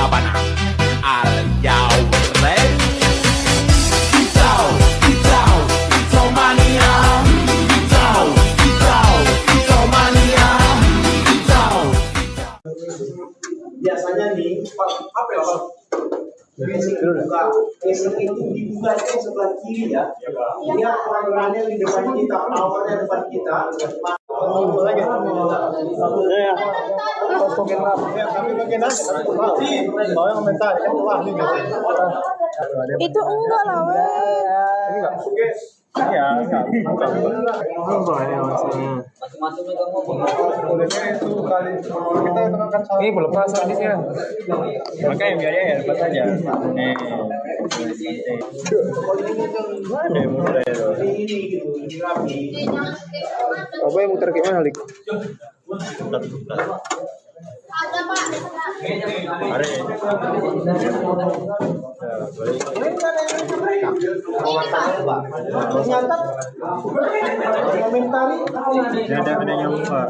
Sabana. Are you ready? Pisau mania. Pisau mania. Biasanya nih, apa ya Pak? Besok itu dibuka yang sebelah kiri ya. Dia pelan-pelannya di depan kita, powernya depan kita. Itu enggak lah, Iya, enggak ini maksudnya. Ini belum pas habisnya. Makanya biar ya lepas aja. Nih. Ada yang muter ya. Apa yang muter gimana, Lik? ada Pak. Ada. Nyatat, komentari. Ada yang Pak.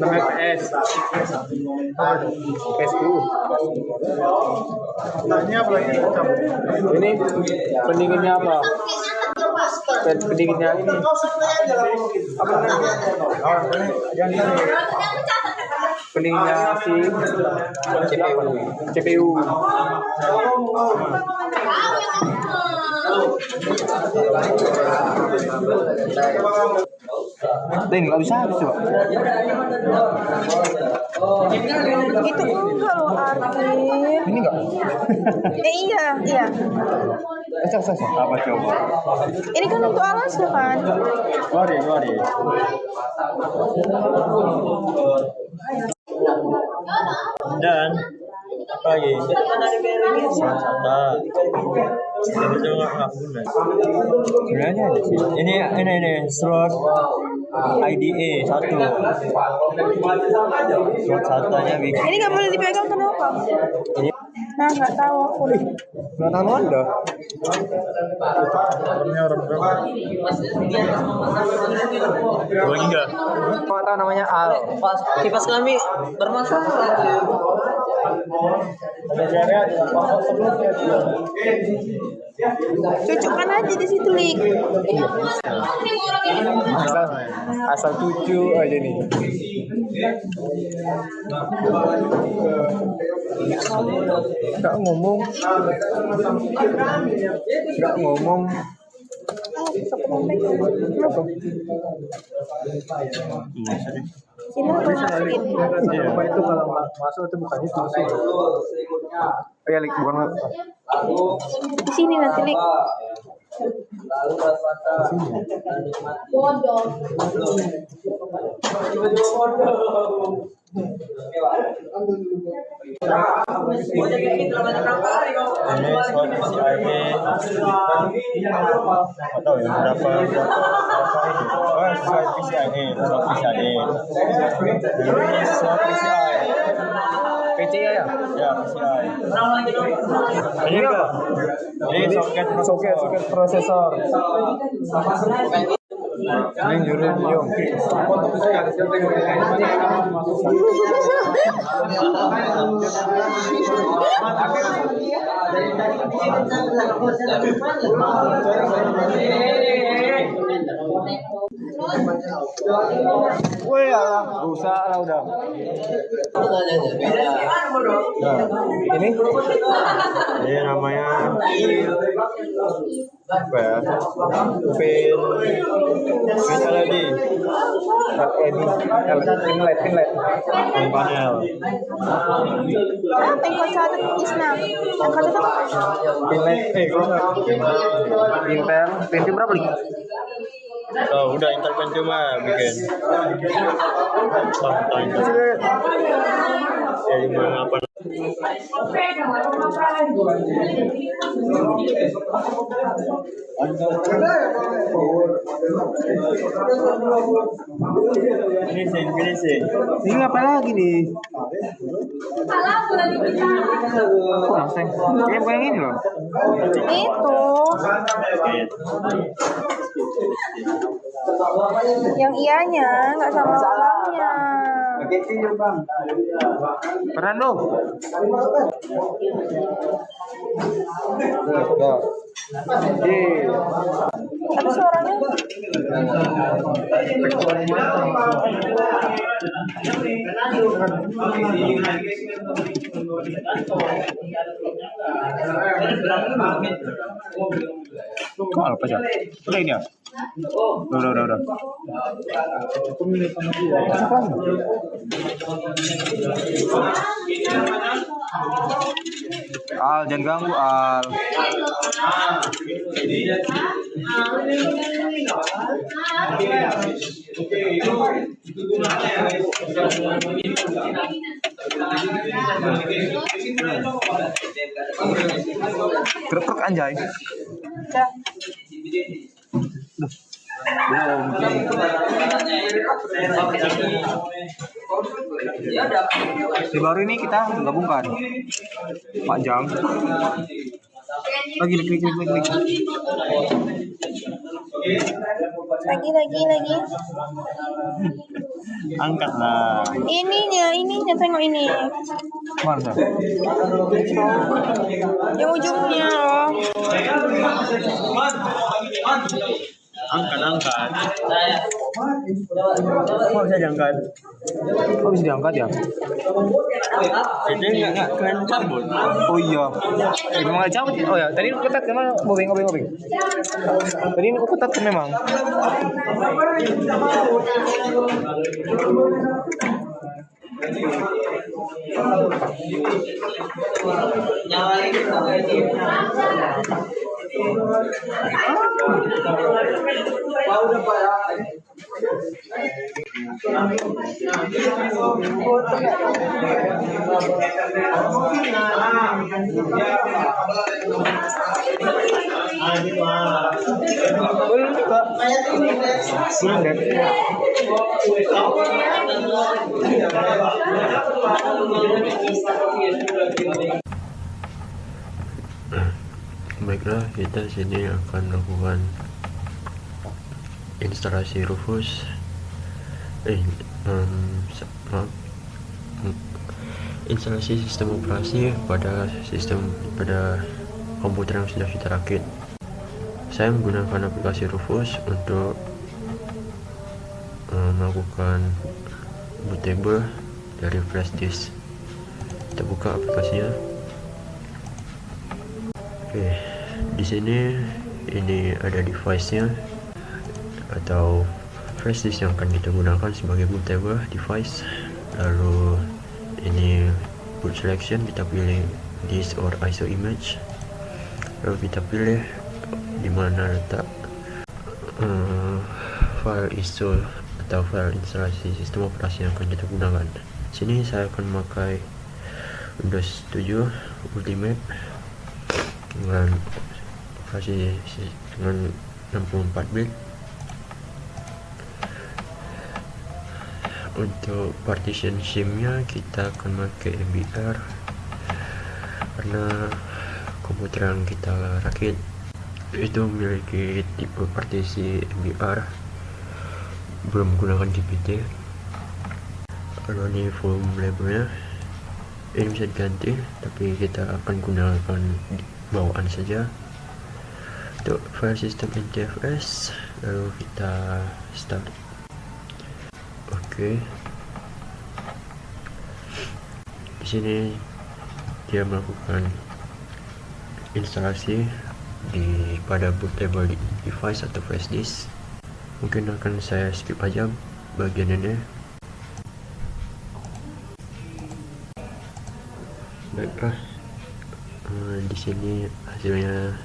PS. PS10. Tanya apa lagi? Ini pendinginnya apa? Pendinginnya ini. Apa namanya? Pendinginnya si CPU. Ding, nggak bisa habis coba. Itu enggak loh, Arvin. Ini enggak? Iya. Apa coba? Ini kan untuk alas tuh kan. Mari. Dan apa lagi? Santa. Ini juga nggak guna. Sebenarnya ada sih. Ini slot IDE 1. Slot satunya bikin. Ini nggak boleh dipegang kenapa? Nah, nggak tahu aku. Nggak tahu Anda. Lagi nggak? Nggak tahu namanya Al. Kipas kami bermasalah. Cocokkan aja di situ, Lik. Asal 7 aja nih. Nggak ngomong. Ini apa masukin? Apa itu kalau masuk itu bukan itu sih. Ya, Lik, bukan. Di sini nanti, Lik. Ini slot PCIe atau ya berapa itu? Oh, slot PCIe. Ini slot PCI. PCI ya? Ya, PCI. Ini apa? Ini soket prosesor. Ini jurus Yong. Woi, rusak lah udah. Nah, ini namanya apa ya? Pin LED. Pin panel. Tengok satu Isna. Yang kata apa? Pin LED. Intel. Pentium berapa lagi? Oh, udah Intel Pentium mah bikin. Ya, gimana apa? Ini apa lagi nih? Kok langsung? Kayaknya bukan yang ini loh. Itu. Yang ianya, nggak sama orangnya. Fernando. Tapi suaranya Kok apa aja? Udah ini ya? Udah. Al, jangan ganggu Al. Krek anjay. udah. Di baru ini kita gabungkan Pak Jam. Lagi. Lagi. Angkat lah. Ininya tengok ini. Mana? Yang ujungnya loh. Angkat. Kok bisa diangkat? Kok bisa diangkat ya? Ini nggak keren cabut. Oh iya. Memang ada cabut ya? Oh ya, tadi ketat memang ngobeng. Tadi ini ketat memang. Baiklah, kita sini akan melakukan instalasi Rufus. Instalasi sistem operasi pada komputer yang sudah kita rakit. Saya menggunakan aplikasi Rufus untuk melakukan bootable dari flash disk. Kita buka aplikasinya. Oke, di sini ini ada device-nya atau flash disk yang akan kita gunakan sebagai bootable device. Lalu ini boot selection, kita pilih disk or ISO image. Lalu kita pilih di mana letak file ISO atau file instalasi sistem operasi yang akan kita gunakan. Sini saya akan memakai Windows 7 Ultimate dengan operasi dengan 64 bit. Untuk partition SIM-nya kita akan pakai MBR karena komputer yang kita rakit itu memiliki tipe partisi MBR, belum menggunakan GPT. Kalau ini volume labelnya ini bisa diganti, tapi kita akan gunakan bawaan saja. Untuk file system NTFS, lalu kita start. Oke. Di sini dia melakukan instalasi pada bootable device atau flash disk. Mungkin akan saya skip aja bagian ini. Baiklah, di sini hasilnya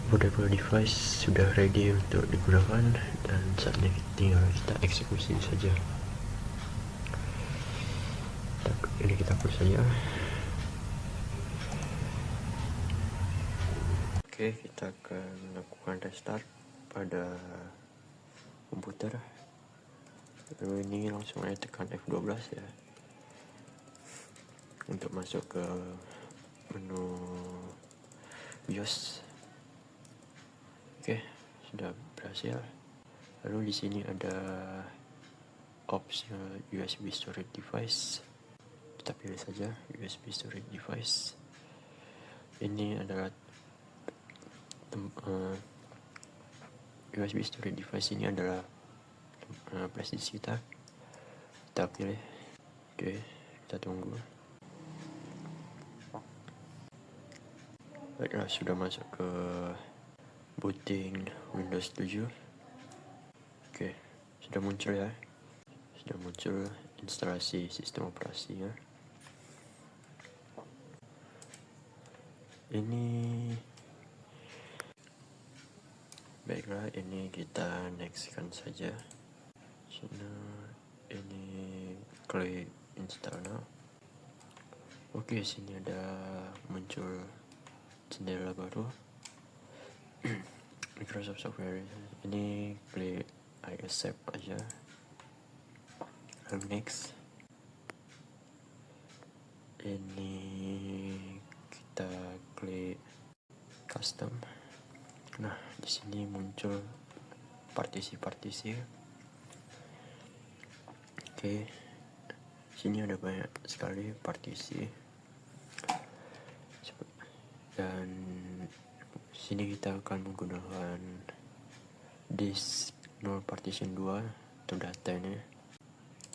bootable device sudah ready untuk digunakan dan saatnya tinggal kita eksekusi saja. Ini kita push saja. Oke, kita akan lakukan restart. pada komputer. Lalu ini langsung aja tekan F12 ya untuk masuk ke menu BIOS. Oke, sudah berhasil. Lalu di sini ada opsi USB storage device. Kita pilih saja USB storage device. Ini adalah USB storage device ini adalah flash disk kita. Kita pilih. Oke, kita tunggu. Baiklah, sudah masuk ke booting Windows 7. Oke, sudah muncul ya. Sudah muncul instalasi sistem operasinya. Ini baiklah, ini kita nextkan saja. Ini klik install now. Oke, sini ada muncul jendela baru. Microsoft Software. Ini klik I accept aja. Lalu next. Ini kita klik custom. Nah, di sini muncul partisi-partisi. Oke, sini ada banyak sekali partisi. Dan sini kita akan menggunakan disk 0 partition 2 untuk data ini.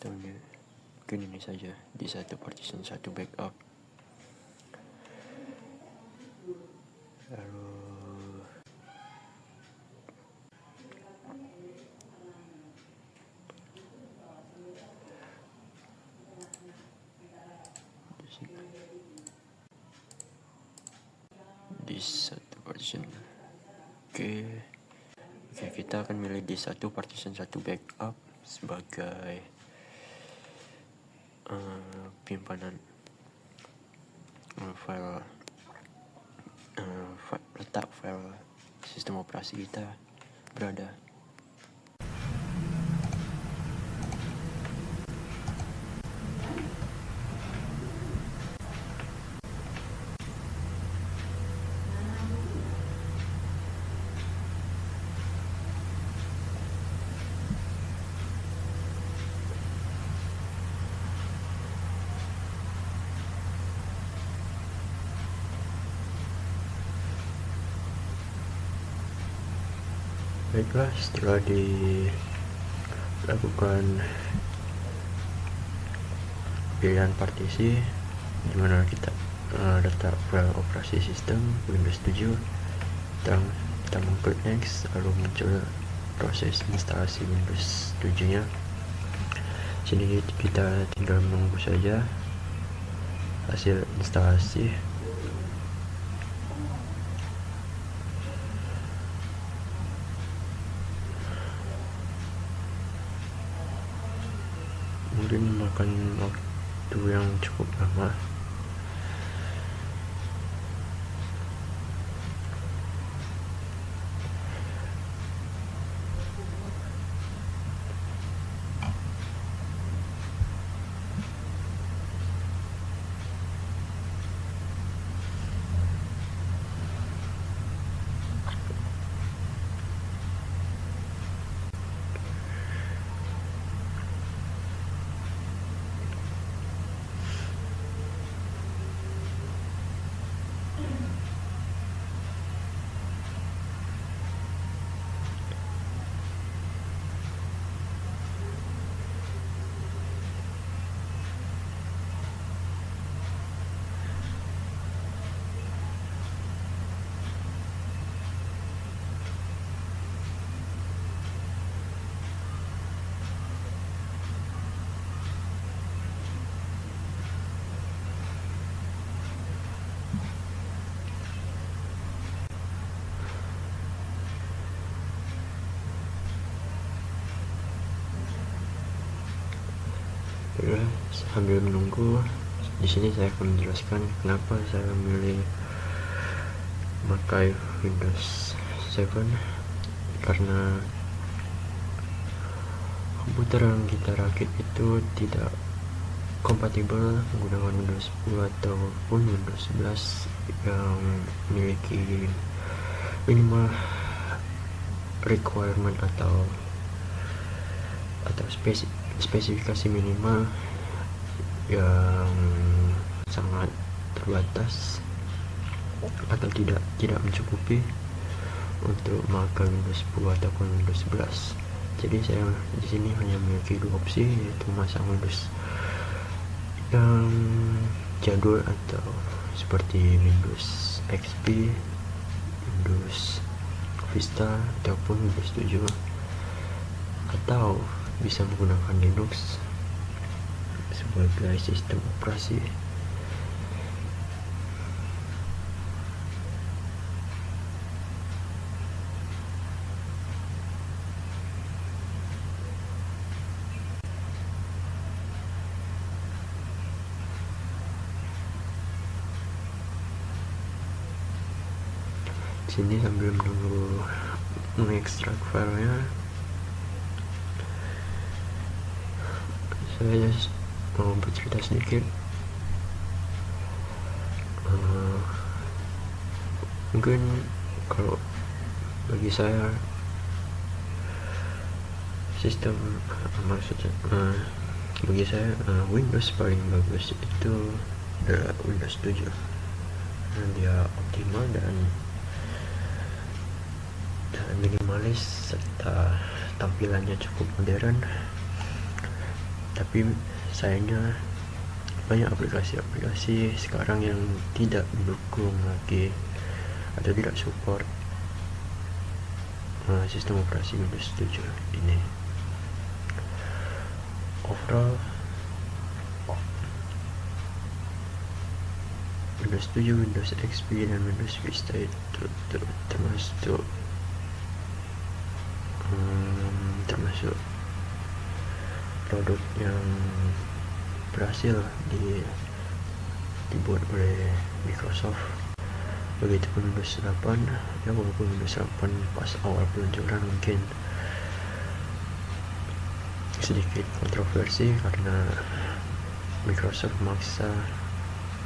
Mungkin ini saja di 1 partition 1 backup. Lalu di 1 partition. Oke, kita akan milih di 1 partition 1 backup sebagai penyimpanan file letak file sistem operasi kita berada. Baiklah, setelah dilakukan pilihan partisi di mana kita letak file operasi sistem Windows 7, kita mengklik next, lalu muncul proses instalasi Windows 7 nya. Sini kita tinggal menunggu saja hasil instalasi. Mungkin makan waktu yang cukup lama. Ya, sambil menunggu, di sini saya akan menjelaskan kenapa saya memilih memakai Windows 7 karena komputer yang kita rakit itu tidak kompatibel menggunakan Windows 10 ataupun Windows 11 yang memiliki minimal requirement atau spesifikasi minimal yang sangat terbatas atau tidak mencukupi untuk memakai Windows 10 ataupun Windows 11. Jadi saya di sini hanya memiliki dua opsi, yaitu memasang Windows yang jadul atau seperti Windows XP, Windows Vista ataupun Windows 7, atau bisa menggunakan Linux sebagai sistem operasi. Sini sambil menunggu mengekstrak filenya, saya mau bercerita sedikit. Mungkin kalau bagi saya bagi saya Windows paling bagus itu adalah Windows 7 karena dia optimal dan minimalis serta tampilannya cukup modern. Tapi sayangnya banyak aplikasi-aplikasi sekarang yang tidak mendukung lagi atau tidak support sistem operasi Windows 7 ini. Overall Windows 7, Windows XP dan Windows Vista itu termasuk produk yang berhasil dibuat oleh Microsoft. Begitupun Windows 8, ya walaupun Windows 8 pas awal peluncuran mungkin sedikit kontroversi karena Microsoft memaksa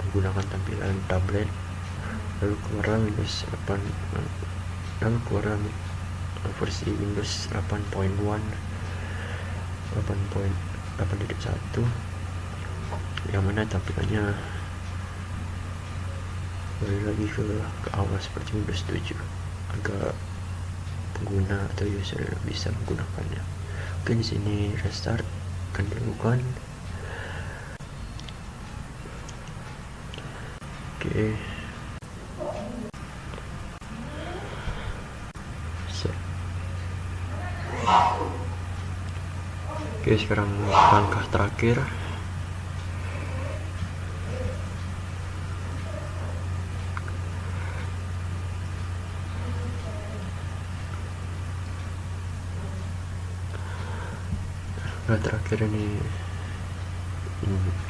menggunakan tampilan tablet, lalu keluar Windows 8, lalu keluar versi Windows 8.1 yang mana tampilannya balik lagi ke awal seperti Windows 7, agar pengguna atau user bisa menggunakannya. Oke, di sini restart akan dilakukan. Oke. Oke, sekarang langkah terakhir.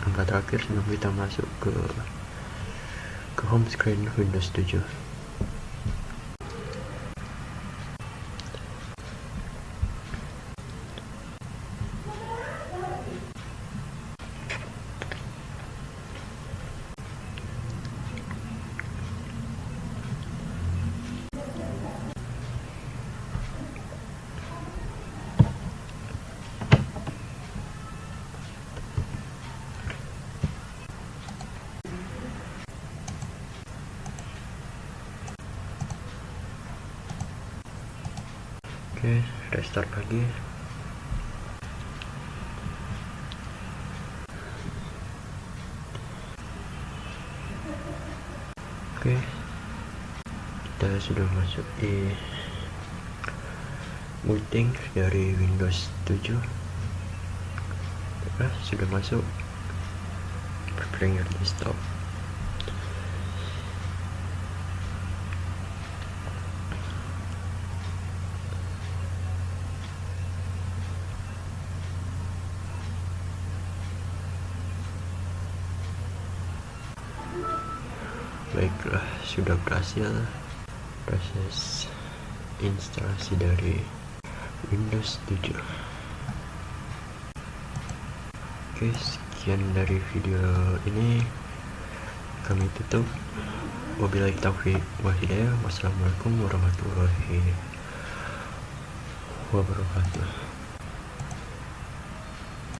Langkah terakhir sebelum kita masuk ke home screen Windows 7. Oke, restart lagi. Oke, kita sudah masuk di booting dari Windows 7. Sudah masuk. Preparing your desktop. Baiklah, sudah berhasil proses instalasi dari Windows 7. Oke, sekian dari video ini, kami tutup. Wabillahi taufiq wa hidayah. Wassalamualaikum warahmatullahi wabarakatuh.